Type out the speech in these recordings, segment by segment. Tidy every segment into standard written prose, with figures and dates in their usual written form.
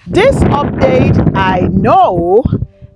This update, I know,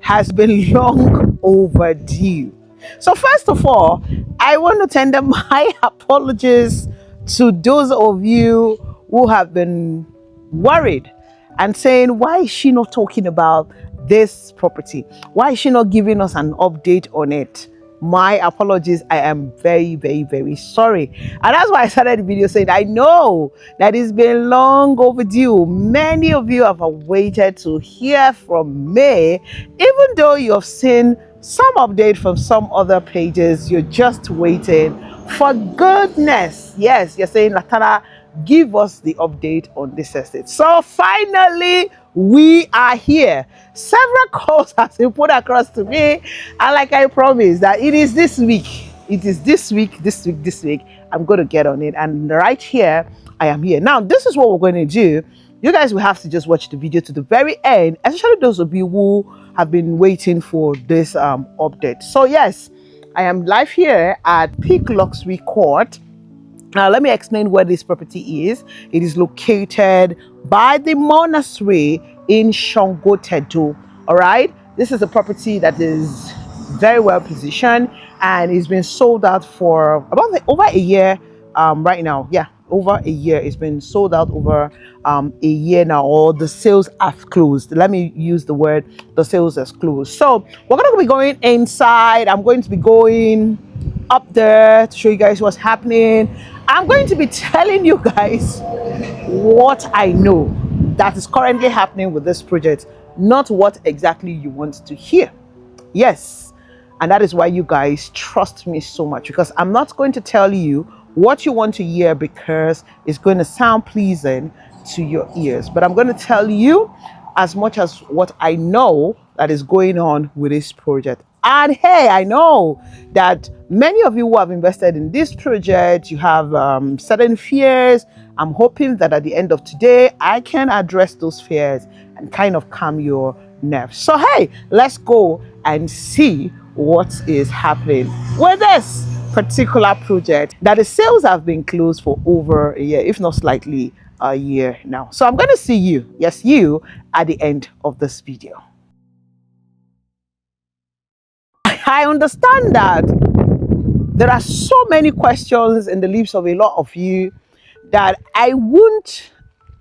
has been long overdue. So, first of all, I want to tender my apologies to those of you who have been worried and saying, why is she not talking about this property? Why is she not giving us an update on it? My apologies. I am very, very, very sorry. And that's why I started the video saying, I know that it's been long overdue. Many of you have waited to hear from me, even though you have seen some update from some other pages. You're just waiting for goodness. Yes, you're saying, Latana, give us the update on this estate. So finally, we are here. Several calls have been put across to me, and like I promised, that it is this week. It is this week. I'm going to get on it, and right here, I am here. Now, this is what we're going to do. You guys will have to just watch the video to the very end, especially those of you who have been waiting for this update. So yes, I am live here at Peak Luxury Court. Now, let me explain where this property is. It is located by the monastery in Sangotedo. All right. This is a property that is very well positioned and it's been sold out for about over a year right now. Yeah, over a year. It's been sold out over a year now, or the sales have closed. Let me use the word the sales has closed. So we're going to be going inside. I'm going to be going up there to show you guys what's happening. I'm going to be telling you guys what I know that is currently happening with this project, not what exactly you want to hear. Yes, and that is why you guys trust me so much, because I'm not going to tell you what you want to hear because it's going to sound pleasing to your ears, but I'm going to tell you as much as what I know that is going on with this project. And hey, I know that many of you who have invested in this project, you have certain fears. I'm hoping that at the end of today, I can address those fears and kind of calm your nerves. So hey, let's go and see what is happening with this particular project that the sales have been closed for over a year, if not slightly a year now. So I'm going to see you, yes, you, at the end of this video. I understand that there are so many questions in the lips of a lot of you that I won't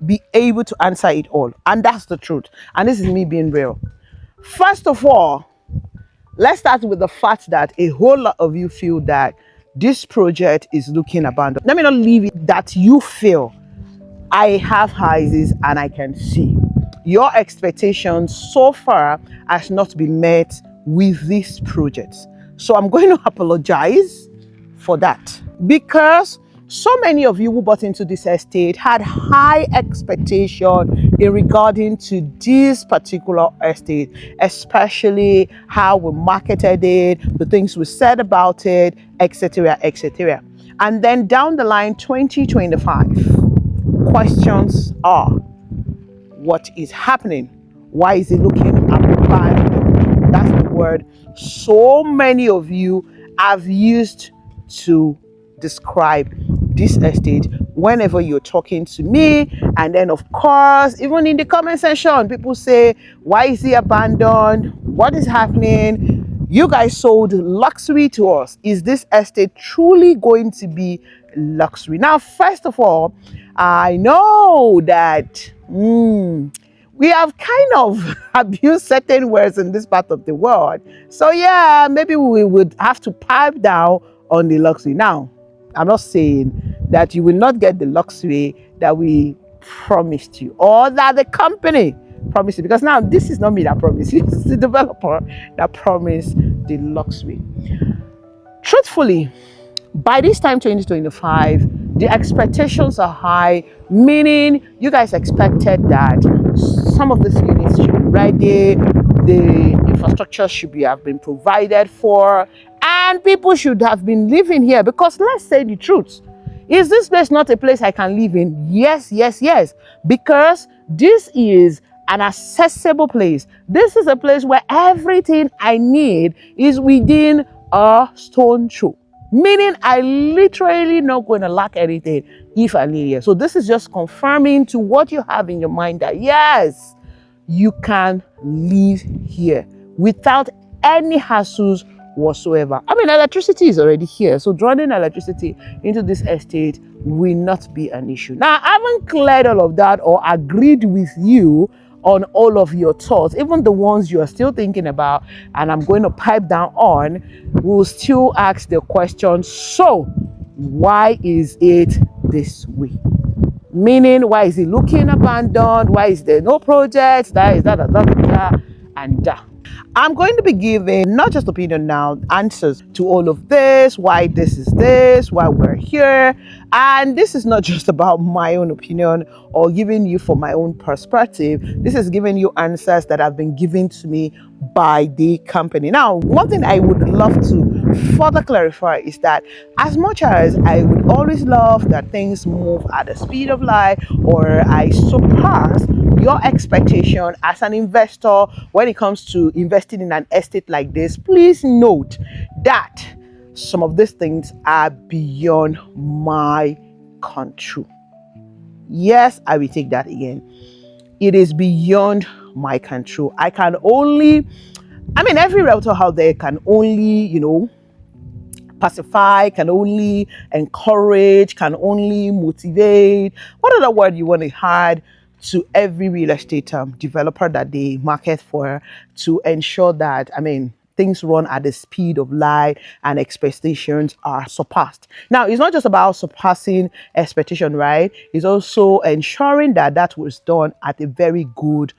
be able to answer it all. And that's the truth. And this is me being real. First of all, let's start with the fact that a whole lot of you feel that this project is looking abandoned. Let me not leave it that you feel. I have eyes and I can see. Your expectations so far has not been met with this project. So I'm going to apologize for that, because so many of you who bought into this estate had high expectation in regarding to this particular estate, especially how we marketed it, the things we said about it, etc., etc. And then down the line, 2025, questions are, what is happening? Why is it looking abandoned? That's the word so many of you have used to describe this estate whenever you're talking to me. And then of course, even in the comment section, people say, why is it abandoned? What is happening? You guys sold luxury to us. Is this estate truly going to be luxury? Now, first of all, I know that we have kind of abused certain words in this part of the world. So yeah, maybe we would have to pipe down on the luxury. Now, I'm not saying that you will not get the luxury that we promised you, or that the company promised you, because now this is not me that promised you, it's the developer that promised the luxury. Truthfully, by this time 2025, the expectations are high, meaning you guys expected that some of these units should be ready, the infrastructure should have been provided for, and people should have been living here. Because let's say the truth, is this place not a place I can live in? Yes, yes, yes. Because this is an accessible place. This is a place where everything I need is within a stone throw. Meaning I literally not going to lack anything if I live here. So this is just confirming to what you have in your mind that yes, you can live here without any hassles whatsoever. I mean, electricity is already here, so drawing electricity into this estate will not be an issue. Now, I haven't cleared all of that or agreed with you on all of your thoughts, even the ones you are still thinking about, and I'm going to pipe down on. We'll still ask the question, so why is it this way? Meaning, why is it looking abandoned? Why is there no projects? And that. I'm going to be giving not just opinion now, answers to all of this, why this, why we're here. And this is not just about my own opinion or giving you for my own perspective. This is giving you answers that have been given to me by the company. Now, one thing I would love to further clarify is that as much as I would always love that things move at the speed of light, or I surpass your expectation as an investor when it comes to investing in an estate like this, please note that some of these things are beyond my control. Yes, I will take that again. It is beyond my control. Every realtor out there can only, pacify, can only encourage, can only motivate, what other word you want to add to every real estate developer that they market for, to ensure that, things run at the speed of light and expectations are surpassed. Now, it's not just about surpassing expectation, right? It's also ensuring that that was done at a very good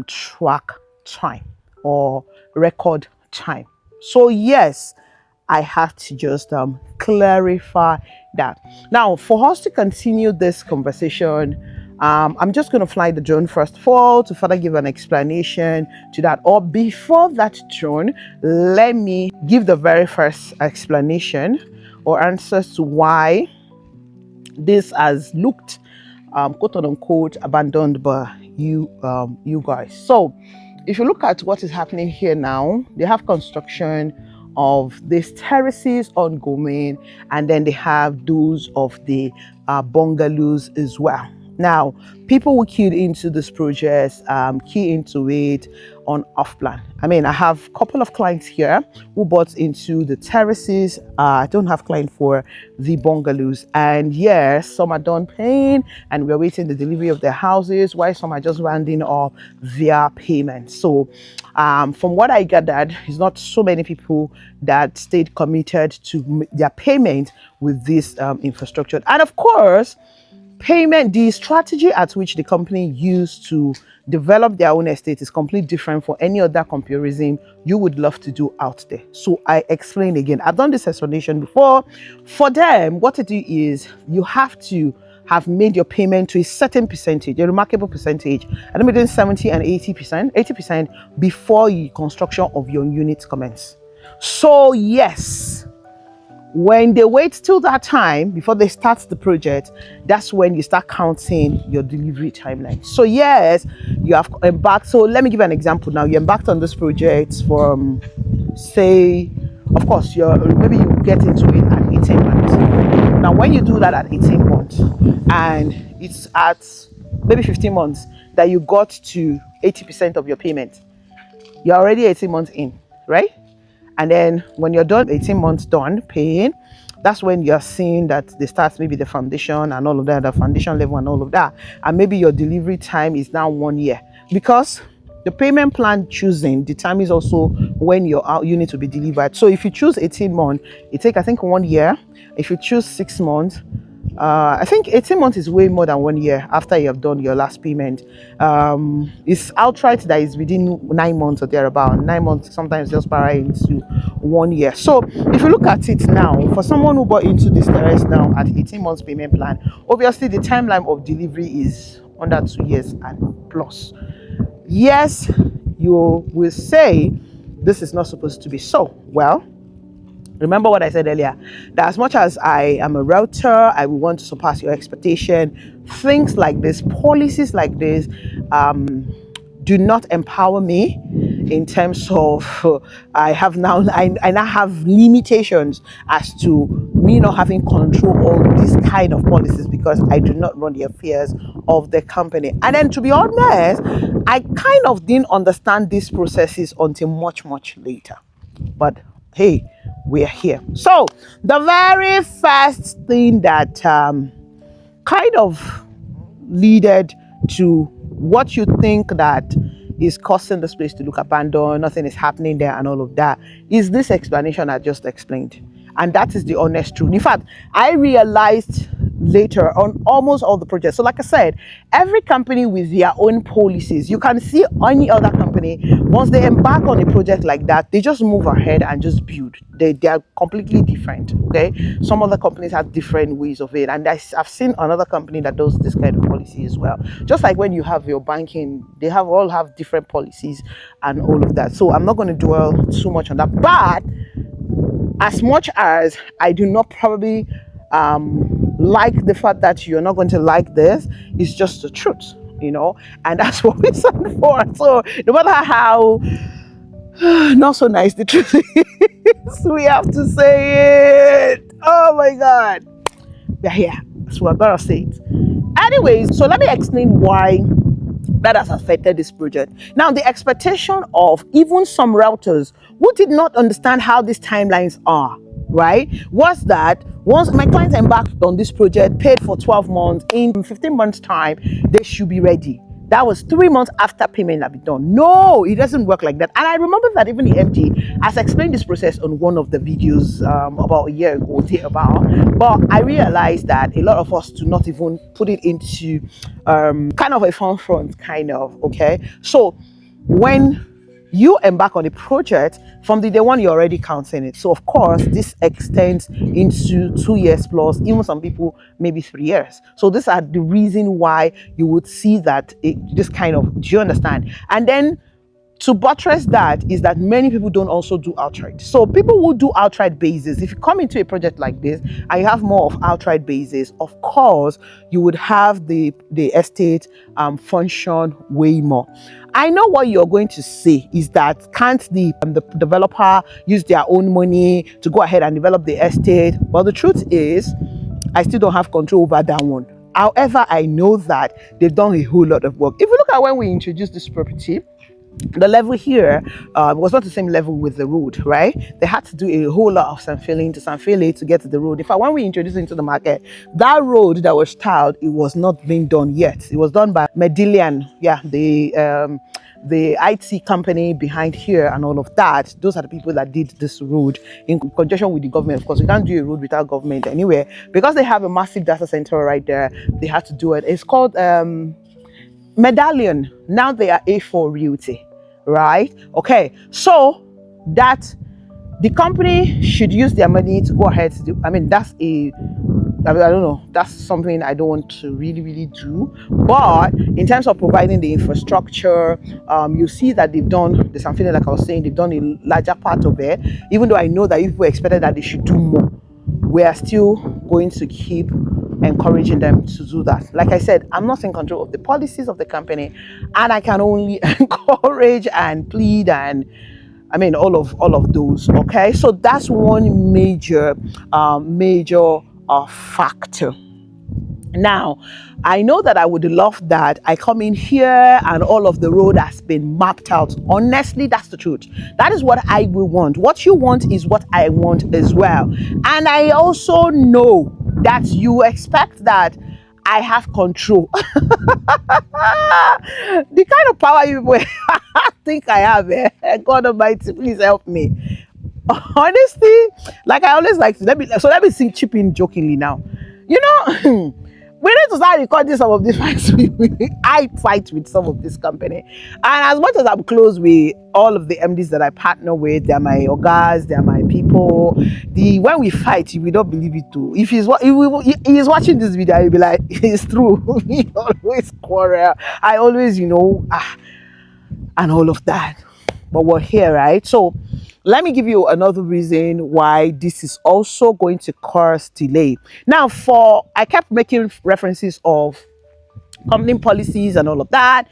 track time or record time. So yes, I have to just clarify that. Now, for us to continue this conversation, I'm just going to fly the drone first of all to further give an explanation to that. Or before that drone, let me give the very first explanation or answers to why this has looked quote unquote abandoned by you guys. So if you look at what is happening here now, they have construction of these terraces ongoing, and then they have those of the bungalows as well. Now, people who keyed into this project, key into it on off plan. I have a couple of clients here who bought into the terraces. I don't have client for the bungalows. And yes, some are done paying and we're waiting the delivery of their houses, while some are just rounding up their payments. So from what I gathered, it's not so many people that stayed committed to their payment with this infrastructure. And of course, payment, the strategy at which the company used to develop their own estate is completely different for any other comparison you would love to do out there. So I explain again. I've done this explanation before. For them, what to do is you have to have made your payment to a certain percentage, a remarkable percentage, and between 70 and 80% before the construction of your unit commence. So yes, when they wait till that time before they start the project, that's when you start counting your delivery timeline. So yes, you have embarked. So let me give you an example now. You embarked on this project from, say, of course, maybe you get into it at 18 months. Now, when you do that at 18 months, and it's at maybe 15 months that you got to 80% of your payment, you're already 18 months in, right? And then when you're done, 18 months done paying, that's when you're seeing that they start maybe the foundation and all of that, the foundation level and all of that. And maybe your delivery time is now 1 year, because the payment plan choosing determines also when your unit will be delivered. So if you choose 18 months, it takes, I think, 1 year. If you choose 6 months, I think 18 months is way more than 1 year after you have done your last payment. It's outright that is within 9 months or thereabout. 9 months sometimes just para into 1 year. So if you look at it now, for someone who bought into this terrace now at 18 months payment plan, obviously the timeline of delivery is under 2 years and plus. Yes, you will say this is not supposed to be so. Well, remember what I said earlier, that as much as I am a realtor, I will want to surpass your expectation. Things like this, policies like this, do not empower me in terms of I now have limitations as to me not having control of these kind of policies, because I do not run the affairs of the company. And then, to be honest, I kind of didn't understand these processes until much, much later. But hey, we're here. So, the very first thing that kind of leaded to what you think that is causing this place to look abandoned, nothing is happening there, and all of that is this explanation I just explained. And that is the honest truth. In fact, I realized later on almost all the projects. So, like I said, every company with their own policies. You can see any other company, once they embark on a project like that, they just move ahead and just build. They are completely different. Okay, some other companies have different ways of it, and I've seen another company that does this kind of policy as well. Just like when you have your banking, they all have different policies and all of that. So I'm not going to dwell too much on that, but as much as I do not probably like the fact that you're not going to like this, it's just the truth, and that's what we stand for. So no matter how not so nice the truth is, we have to say it. Oh my God, we're here, so I've got to say it. Anyways, so let me explain why that has affected this project. Now, the expectation of even some routers who did not understand how these timelines are, right, was that once my clients embarked on this project, paid for 12 months, in 15 months' time, they should be ready. That was 3 months after payment had been done. No, it doesn't work like that. And I remember that even the MD has explained this process on one of the videos about a year ago, but I realized that a lot of us do not even put it into kind of a front, kind of, okay? So when you embark on a project, from the day one, you're already counting it. So, of course, this extends into 2 years plus, even some people, maybe 3 years. So, these are the reason why you would see that this kind of, do you understand? And then to buttress that is that many people don't also do outright. So people who do outright basis, if you come into a project like this and you have more of outright basis, of course, you would have the estate function way more. I know what you're going to say is that can't the developer use their own money to go ahead and develop the estate? But the truth is, I still don't have control over that one. However, I know that they've done a whole lot of work. If you look at when we introduced this property, the level here was not the same level with the road, right? They had to do a whole lot of sand filling to get to the road. In fact, when we introduced it into the market, that road that was tiled, it was not being done yet. It was done by Medillion, the IT company behind here and all of that. Those are the people that did this road in conjunction with the government. Of course, we can't do a road without government anywhere. Because they have a massive data center right there, they had to do it. It's called Medallion. Now they are A4 Realty, right? Okay, so that the company should use their money to go ahead to do. I don't know, that's something I don't want to really do. But in terms of providing the infrastructure, you see that they've done the something, like I was saying, they've done a larger part of it. Even though I know that people expected that they should do more, we are still going to keep encouraging them to do that. Like I said, I'm not in control of the policies of the company, and I can only encourage and plead and all of those. Okay, so that's one major factor. Now, I know that I would love that I come in here and all of the road has been mapped out. Honestly, that's the truth. That is what I will want. What you want is what I want as well. And I also know that you expect that I have control. The kind of power you think I have, God Almighty, please help me. Honestly, like I always like to, let me sing chip in jokingly now. We need to start recording some of these fights. I fight with some of this company, and as much as I'm close with all of the MDs that I partner with, they're my ogas, they're my people. When we fight, you will not believe it too. If he's watching this video, he'll be like, it's true. We always quarrel. I always, and all of that. But we're here, right? So let me give you another reason why this is also going to cause delay. Now, I kept making references of company policies and all of that.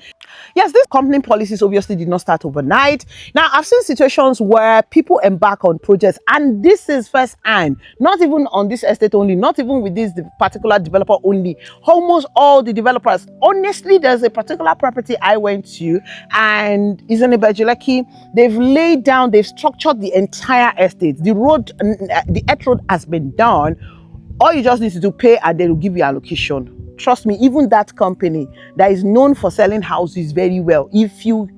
Yes, these company policies obviously did not start overnight. Now, I've seen situations where people embark on projects, and this is first hand, not even on this estate only, not even with this particular developer only. Almost all the developers, honestly, there's a particular property I went to, and it's in Lekki. They've laid down, they've structured the entire estate. The road, the earth road has been done. All you just need to do, pay, and they will give you allocation. Trust me, even that company that is known for selling houses very well, if you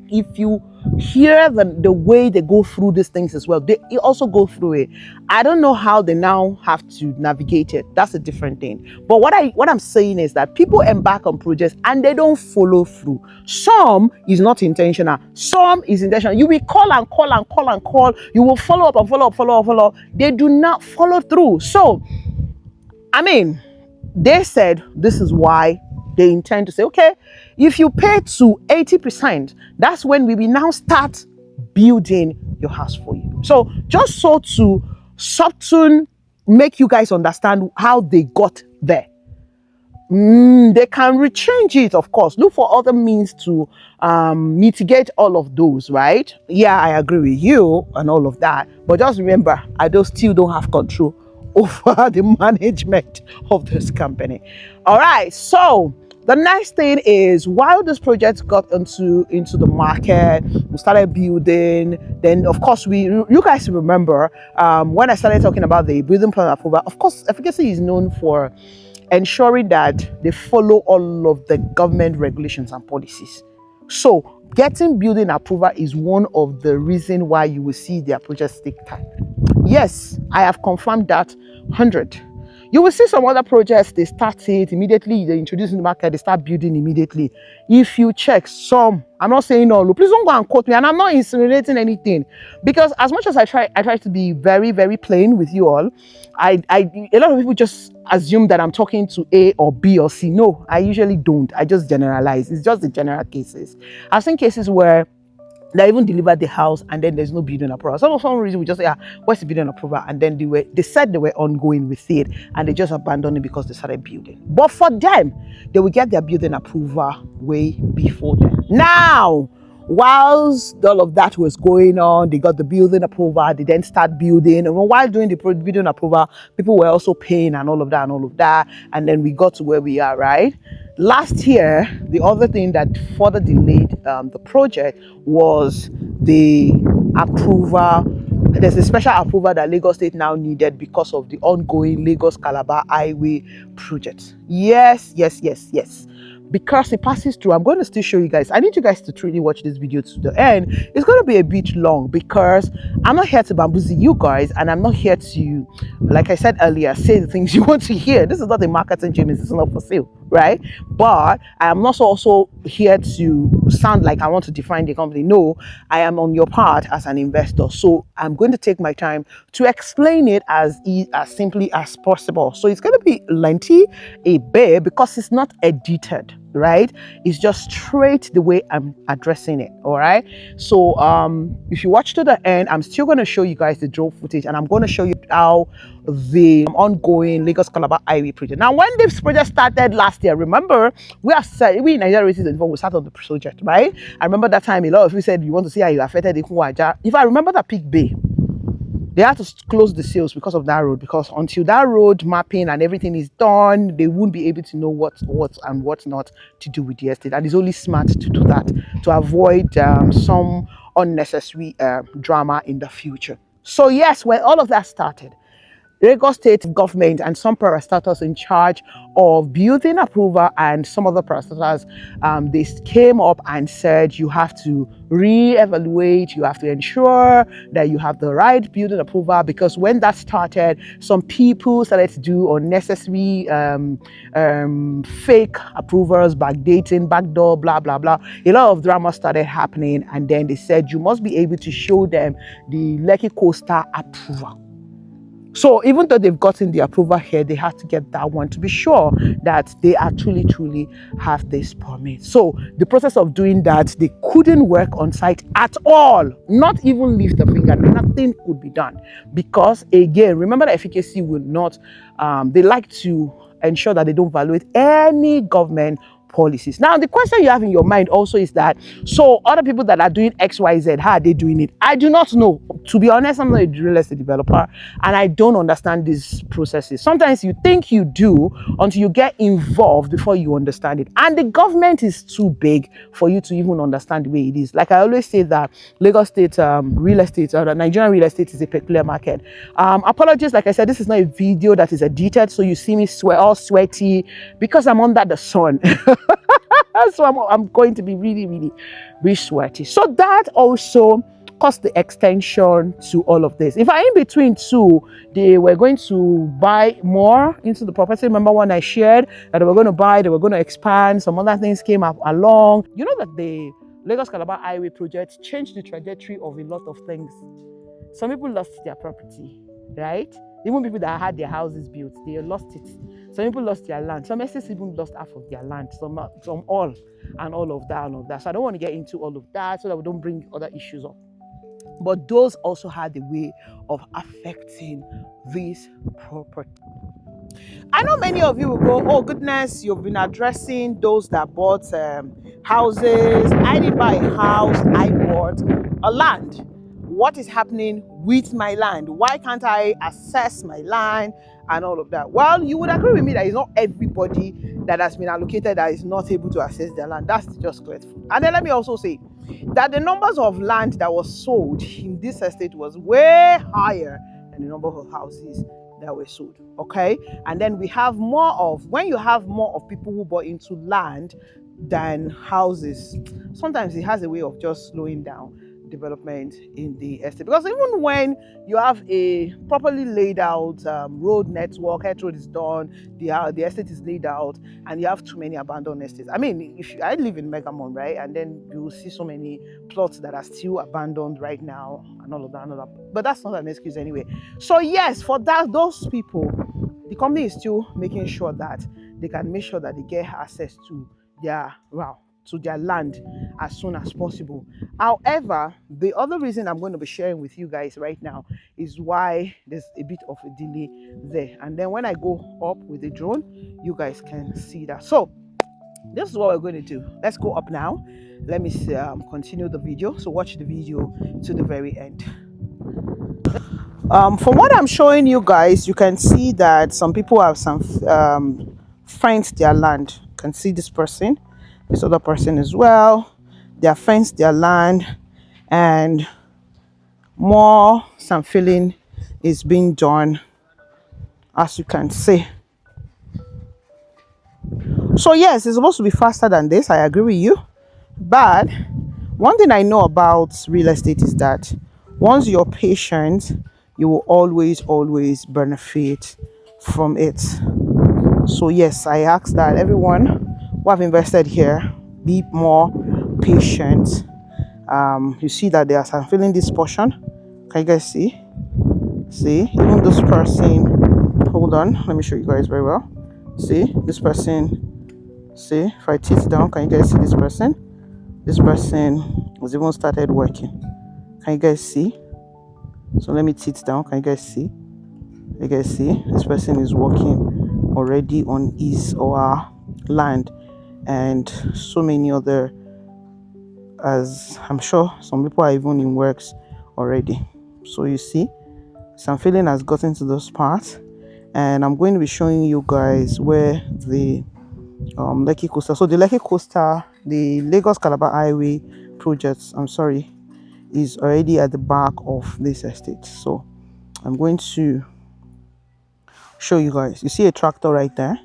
hear the way they go through these things as well, they also go through it. I don't know how they now have to navigate it. That's a different thing. But what I'm saying is that people embark on projects and they don't follow through. Some is not intentional. Some is intentional. You will call and call and call and call. You will follow up and follow up. They do not follow through. So, I mean, they said this is why they intend to say, okay, if you pay to 80%, that's when we will now start building your house for you. So just so to subtly make you guys understand how they got there. They can rechange it, of course. Look for other means to mitigate all of those, right? Yeah, I agree with you and all of that. But just remember, I still don't have control over the management of this company. All right, so the next thing is, while this project got into the market, we started building. Then, of course, you guys remember when I started talking about the building permit approval. Of course, efficacy is known for ensuring that they follow all of the government regulations and policies. So, getting building approval is one of the reasons why you will see their projects take time. Yes, I have confirmed that 100. You will see some other projects, they start it immediately, they introduce in the market, they start building immediately. If you check some, I'm not saying all, please don't go and quote me, and I'm not insinuating anything, because as much as I try to be very, very plain with you all, a lot of people just assume that I'm talking to A or B or C. No, I usually don't. I just generalize. It's just the general cases. I've seen cases where they even delivered the house and then there's no building approval. So for some reason we just say, what's the building approval? And then they said they were ongoing with it and they just abandoned it because they started building. But for them, they will get their building approval way before them. Now, whilst all of that was going on, they got the building approval, they then start building. And while doing the building approval, people were also paying and all of that. And then we got to where we are, right? Last year, the other thing that further delayed the project was the approval. There's a special approval that Lagos State now needed because of the ongoing Lagos-Calabar Highway project. Yes. Because it passes through, I'm going to still show you guys. I need you guys to truly watch this video to the end. It's going to be a bit long because I'm not here to bamboozle you guys, and I'm not here to, like I said earlier, say the things you want to hear. This is not a marketing gym. This is not for sale, right? But I am not also here to sound like I want to define the company. No, I am on your part as an investor. So I'm going to take my time to explain it as simply as possible. So it's going to be lengthy a bit because it's not edited, right? It's just straight the way I'm addressing it. All right. So if you watch to the end, I'm still going to show you guys the drone footage, and I'm going to show you how the ongoing Lagos-Calabar Highway project. Now, when this project started last year, remember, we in Nigeria rated we started on the project, right? I remember that time a lot of you said you want to see how you affected Ikunwaja. If I remember that Peak Bay, they had to close the sales because of that road, because until that road mapping and everything is done, they won't be able to know what and what's not to do with the estate. And it's only smart to do that to avoid some unnecessary drama in the future. So yes, when all of that started, Lagos State government and some parastatals in charge of building approval and some other parastatals, they came up and said you have to re-evaluate, you have to ensure that you have the right building approval, because when that started, some people started to do unnecessary fake approvals, backdating, backdoor, blah, blah, blah. A lot of drama started happening, and then they said you must be able to show them the Lekki Coastal approval. So even though they've gotten the approval here, they have to get that one to be sure that they actually truly have this permit. So the process of doing that, they couldn't work on site at all, not even lift a finger. Nothing could be done because, again, remember that efficacy will not, they like to ensure that they don't violate any government policies. Now, the question you have in your mind also is that, so other people that are doing XYZ, how are they doing it? I do not know. To be honest, I'm not a real estate developer and I don't understand these processes. Sometimes you think you do until you get involved before you understand it. And the government is too big for you to even understand the way it is. Like I always say that Lagos State real estate, or the Nigerian real estate, is a peculiar market. Apologies, like I said, this is not a video that is edited, so you see me all sweaty because I'm under the sun. So I'm going to be really sweaty. So that also caused the extension to all of this. If I in between two, they were going to buy more into the property. Remember when I shared that they were going to buy, they were going to expand, some other things came up along. You know that the Lagos Calabar Highway project changed the trajectory of a lot of things. Some people lost their property, right? Even people that had their houses built, they lost it. Some people lost their land. Some estates even lost half of their land. Some all, and all of that. So I don't want to get into all of that so that we don't bring other issues up. But those also had a way of affecting this property. I know many of you will go, oh goodness, you've been addressing those that bought houses. I didn't buy a house, I bought a land. What is happening with my land? Why can't I access my land and all of that? Well, you would agree with me that it's not everybody that has been allocated that is not able to access their land. That's just grateful. And then let me also say that the numbers of land that was sold in this estate was way higher than the number of houses that were sold. Okay, and then we have more of, when you have more of people who bought into land than houses, sometimes it has a way of just slowing down development in the estate. Because even when you have a properly laid out road network, head road is done, the estate is laid out, and you have too many abandoned estates. I mean, I live in Megamon, right, and then you will see so many plots that are still abandoned right now and all of that, but that's not an excuse anyway. So yes, for those people, the company is still making sure that they can make sure that they get access to their land as soon as possible. However, the other reason I'm going to be sharing with you guys right now is why there's a bit of a delay there. And then when I go up with the drone, you guys can see that. So this is what we're going to do. Let's go up now. Let me continue the video. So watch the video to the very end. From what I'm showing you guys, you can see that some people have fenced their land. You can see this person, this other person as well. They have fenced their land, and some filling is being done, as you can see. So yes, it's supposed to be faster than this. I agree with you. But one thing I know about real estate is that once you're patient, you will always benefit from it. So yes, I ask that everyone who have invested here be more patient. You see that they are filling this portion. Can you guys see even this person, hold on, let me show you guys very well. See this person, if I tilt down, can you guys see this person has even started working. Can you guys see? So let me tilt down. Can you guys see? This person is working already on his or her land, and so many other, as I'm sure some people are even in works already. So you see, some feeling has gotten to those parts, and I'm going to be showing you guys where the Lekki Coastal, so the Lekki Coastal, the Lagos Calabar Highway project, is already at the back of this estate. So I'm going to show you guys. You see a tractor right there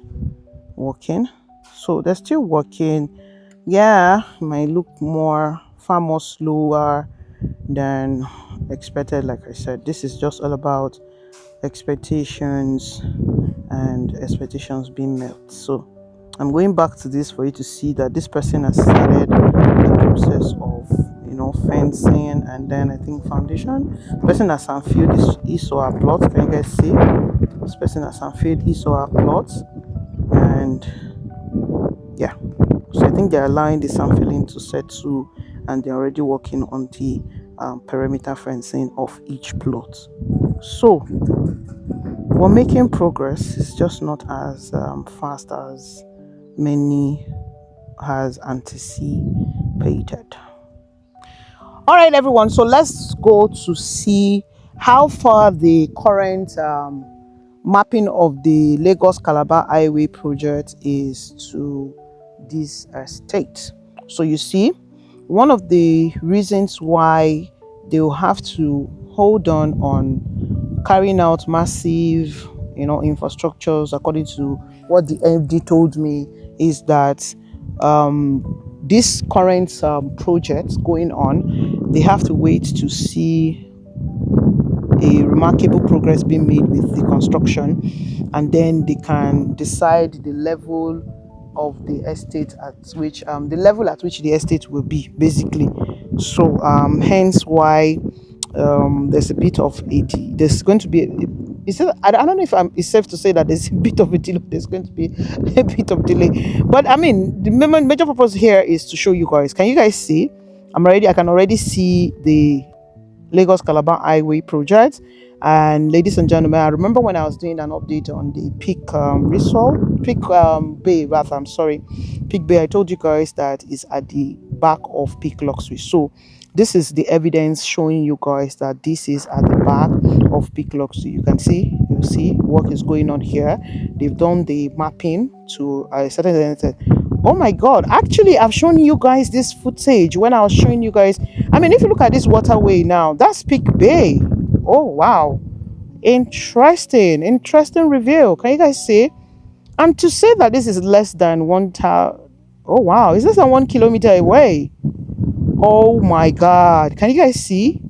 working, so they're still working. Yeah, it might look far more slower than expected. Like I said, this is just all about expectations and expectations being met. So I'm going back to this for you to see that this person has started the process of fencing, and then I think foundation. The person has unfilled his or her plot. Can you guys see? This person has unfilled his or her plot, and yeah, so I think they're allowing this unfilling to settle, and they're already working on the perimeter fencing of each plot. So we're making progress. It's just not as fast as many has anticipated. All right, everyone. So let's go to see how far the current mapping of the Lagos Calabar Highway project is to this state. So you see, one of the reasons why they will have to hold on carrying out massive, infrastructures, according to what the MD told me, is that this current project going on, they have to wait to see a remarkable progress being made with the construction, and then they can decide the level of the estate at which the estate will be, basically. So hence why there's a bit of there's going to be I don't know if it's safe to say that there's a bit of a delay. There's going to be a bit of delay, but I mean, the major purpose here is to show you guys. Can you guys see? I can already see the Lagos Calabar Highway project. And ladies and gentlemen, I remember when I was doing an update on the Peak Bay, I told you guys that is at the back of Peak Luxury. So this is the evidence showing you guys that this is at the back of Peak Luxury. You see work is going on here. They've done the mapping to a certain extent. Oh my god, actually I've shown you guys this footage when I was showing you guys. I mean, if you look at this waterway now, that's Peak Bay. Oh wow, interesting reveal. Can you guys see? And to say that this is less than 1,000, oh wow, is less than 1 kilometer away. Oh my god, can you guys see?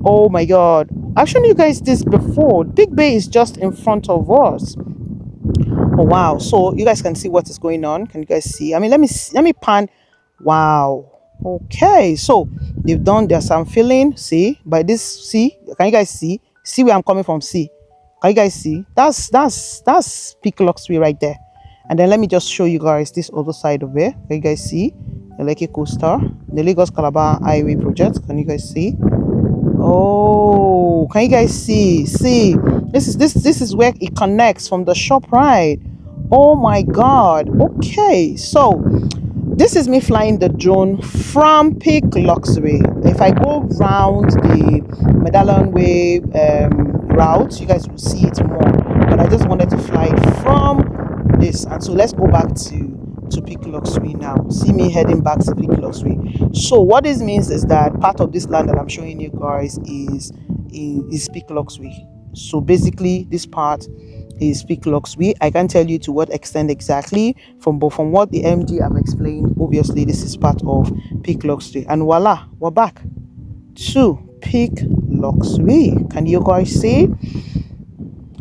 Oh my god, I've shown you guys this before. Big Bay is just in front of us. Oh wow, so you guys can see what is going on. Can you guys see? I mean, let me pan. Wow. Okay, so they've done their some filling. See, by this, see, can you guys see where I'm coming from? See, can you guys see? That's Peak Luxury right there. And then let me just show you guys this other side of it. Can you guys see the Lekki coaster, the Lagos Calabar Highway project? Can you guys see? Oh, can you guys see? See, this is where it connects from the shop, right? Oh my god. Okay, so this is me flying the drone from Peak Luxury. If I go round the Medallion Way route, you guys will see it more. But I just wanted to fly from this. And so let's go back to Peak Luxury now. See me heading back to Peak Luxury. So what this means is that part of this land that I'm showing you guys is Peak Luxury. So basically this part is Peak Luxury. I can't tell you to what extent exactly, but from what the MD have explained, obviously this is part of Peak Luxury. And voila, we're back to Peak Luxury. Can you guys see?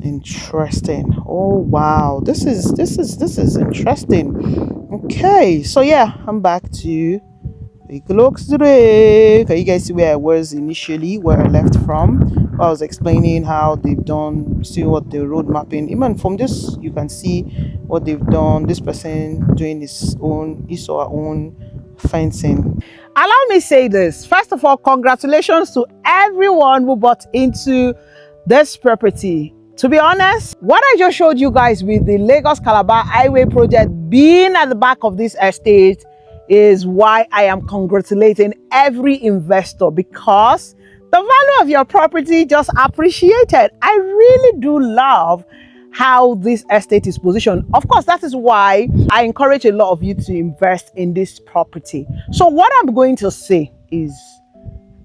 Interesting. Oh wow, this is interesting. Okay, so yeah, I'm back to Peak Luxury. Can you guys see where I was initially, where I left from? I was explaining how they've done, see what the road mapping, even from this you can see what they've done. This person doing his or her own fencing. Allow me say this. First of all, congratulations to everyone who bought into this property. To be honest, what I just showed you guys with the Lagos Calabar Highway project being at the back of this estate is why I am congratulating every investor, because the value of your property just appreciated. I really do love how this estate is positioned. Of course, that is why I encourage a lot of you to invest in this property. So what I'm going to say is,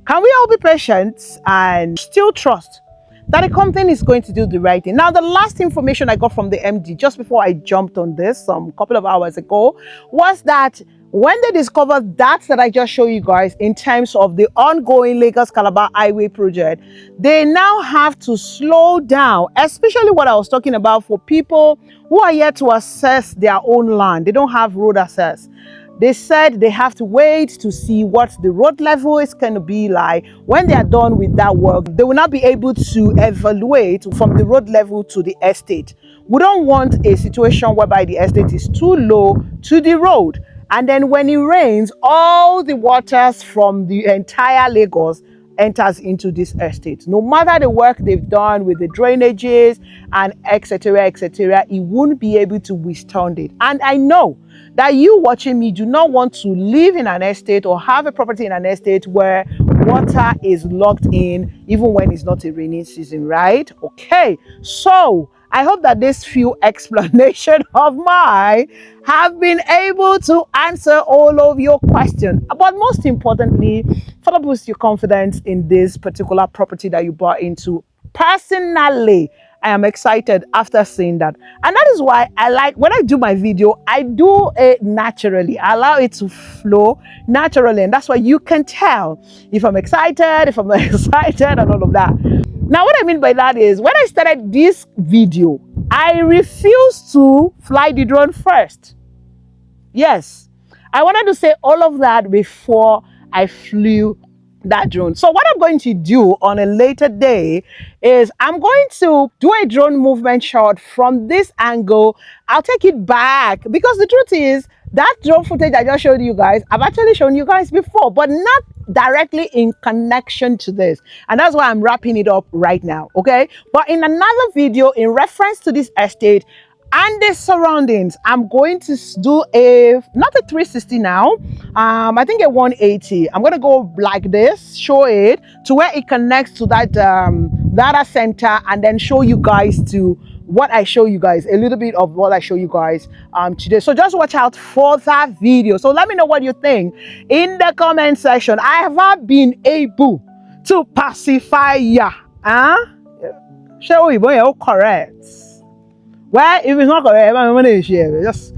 can we all be patient and still trust that the company is going to do the right thing? Now, the last information I got from the MD just before I jumped on this some couple of hours ago was that when they discovered that I just showed you guys in terms of the ongoing Lagos Calabar Highway project, they now have to slow down, especially what I was talking about for people who are yet to access their own land. They don't have road access. They said they have to wait to see what the road level is going to be like. When they are done with that work, they will not be able to evaluate from the road level to the estate. We don't want a situation whereby the estate is too low to the road. And then when it rains, all the waters from the entire Lagos enters into this estate. No matter the work they've done with the drainages and etc., etc., it won't be able to withstand it. And I know that you watching me do not want to live in an estate or have a property in an estate where water is locked in even when it's not a rainy season, right? Okay, so I hope that this few explanation of mine have been able to answer all of your questions. But most importantly, further boost your confidence in this particular property that you bought into. Personally, I am excited after seeing that. And that is why I like, when I do my video, I do it naturally. I allow it to flow naturally. And that's why you can tell if I'm excited, if I'm not excited, and all of that. Now, what I mean by that is, when I started this video, I refused to fly the drone first. Yes, I wanted to say all of that before I flew that drone. So what I'm going to do on a later day is I'm going to do a drone movement shot from this angle. I'll take it back because the truth is that drone footage I just showed you guys, I've actually shown you guys before, but not directly in connection to this. And that's why I'm wrapping it up right now, okay? But in another video in reference to this estate and the surroundings, I'm going to do not a 360 now, I think a 180. I'm going to go like this, show it to where it connects to that data center, and then show you guys to what I show you guys, a little bit of what I show you guys today. So just watch out for that video. So let me know what you think in the comment section. I have been able to pacify ya. Shall we be correct? Well, if it's not correct, I'm manage you. Just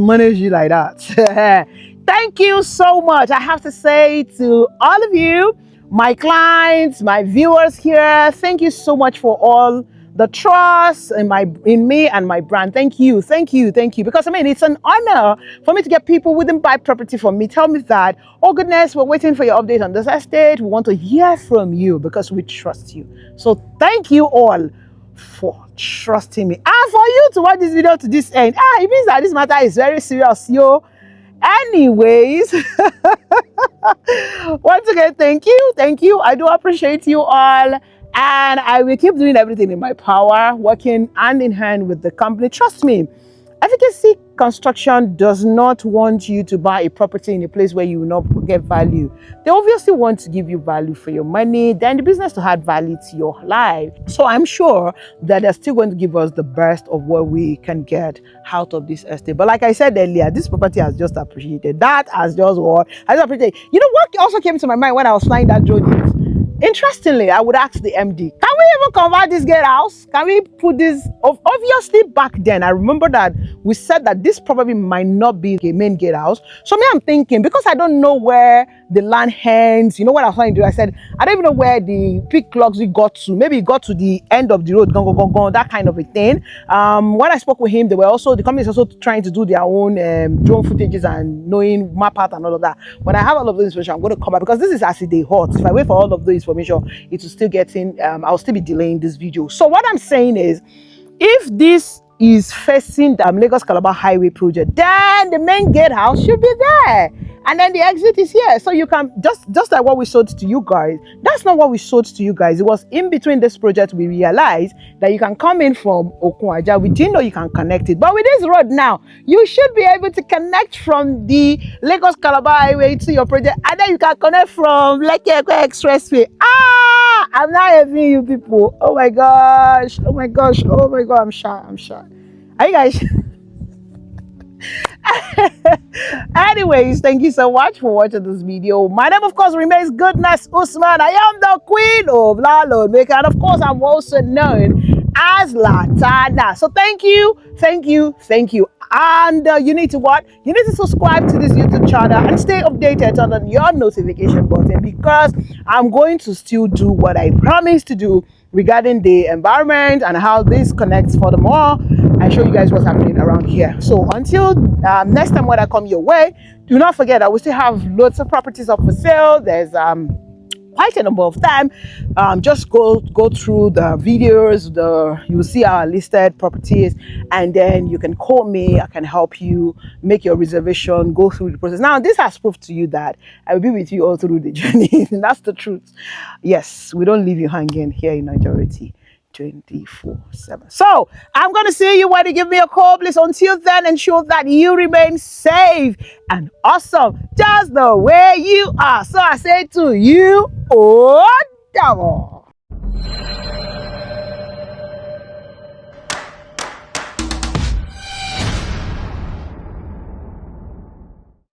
manage you like that. Thank you so much. I have to say to all of you, my clients, my viewers here, thank you so much for all the trust in me and my brand. Thank you. Because I mean, it's an honor for me to get people who didn't buy property from me tell me that, oh goodness, we're waiting for your update on this estate. We want to hear from you because we trust you. So thank you all for trusting me and for you to watch this video to this end. It means that this matter is very serious, yo. Anyways, once again, thank you. I do appreciate you all. And I will keep doing everything in my power, working hand in hand with the company. Trust me, Efficacy Construction does not want you to buy a property in a place where you will not get value. They obviously want to give you value for your money, then the business to add value to your life. So I'm sure that they're still going to give us the best of what we can get out of this estate. But like I said earlier, this property has just appreciated. That has just what I just appreciated. You know what also came to my mind when I was flying that drone? Interestingly, I would ask the MD, can we even convert this gate house? Can we put this? Obviously, back then, I remember that we said that this probably might not be a main gate house. So me, I'm thinking, because I don't know where the land ends, you know what I was trying to do? I said, I don't even know where the peak clocks we got to. Maybe it got to the end of the road, go, that kind of a thing. When I spoke with him, the company is also trying to do their own drone footages and knowing map out and all of that. When I have all of this information, I'm going to come back because this is as it is hot. If I wait for all of the information, it will still get in. I'll still be delaying this video. So what I'm saying is, if this is facing the Lagos Calabar Highway project, then the main gatehouse should be there, and then the exit is here. So you can just like what we showed to you guys. That's not what we showed to you guys. It was in between this project we realized that you can come in from Okunwaja. We didn't know you can connect it, but with this road now, you should be able to connect from the Lagos Calabar Highway to your project, and then you can connect from Lekki Expressway. I'm not having you people. Oh my gosh. I'm shy. Are you guys? Anyways, thank you so much for watching this video. My name, of course, remains Goodness Usman. I am the queen of Landlord Maker, and of course, I'm also known as Latana. So thank you. And you need to what? You need to subscribe to this YouTube channel and stay updated, turn on your notification button, because I'm going to still do what I promised to do regarding the environment and how this connects furthermore and show you guys what's happening around here. So until next time when I come your way, do not forget I will still have loads of properties up for sale. There's quite a number of time. Just go through the videos, you will see our listed properties, and then you can call me. I can help you make your reservation, go through the process. Now, this has proved to you that I will be with you all through the journey. That's the truth. Yes, we don't leave you hanging here in Nigeria 24/7. So I'm going to see you when you give me a call. Please, until then, ensure that you remain safe and awesome just the way you are. So I say to you, oh, double.